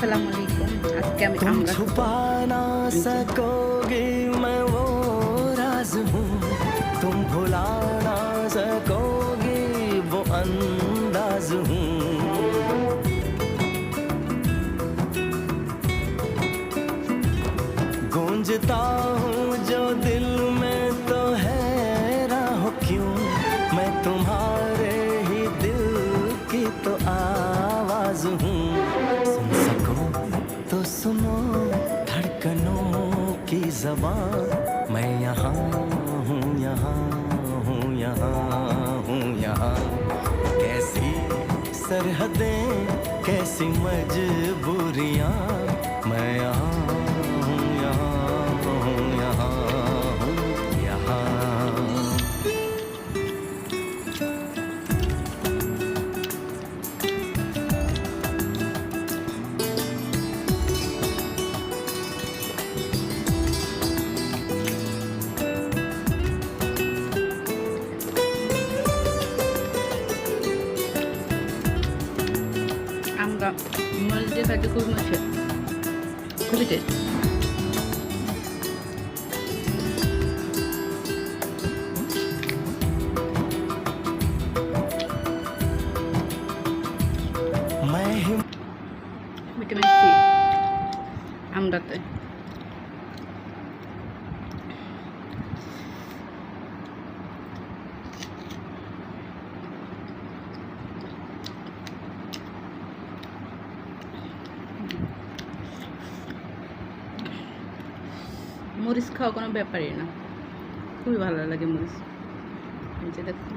আসসালামু আলাইকুম। আজকে আমি तुम আমরা খাবো। छुपा ना এই যে सकोगे मैं वो राज हूँ, तुम भुला ना सकोगे वो अंदाज हूँ। गूंजता हूँ जो दिल में तो हैरान हो क्यों, मैं तुम्हारे ही दिल की तो आवाज हूँ। सुन सको तो सुनो धड़कनों की ज़बान, मैं यहाँ हूँ, यहाँ हूँ, यहाँ हूँ, यहाँ। कैसी सरहदें, कैसी मजबूरियाँ, मैं यहाँ हूँ, यहाँ हूँ, यहाँ हूँ, यहाँ। আমরা মরিচ দিয়ে খাইতে খুবই মজা, খুবই টেস্ট। मैं ही ভিটামিন সি আমরাতে। মরিচ খাওয়া কোনো ব্যাপারই না, খুবই ভালো লাগে মরিচ। এই যে দেখুন।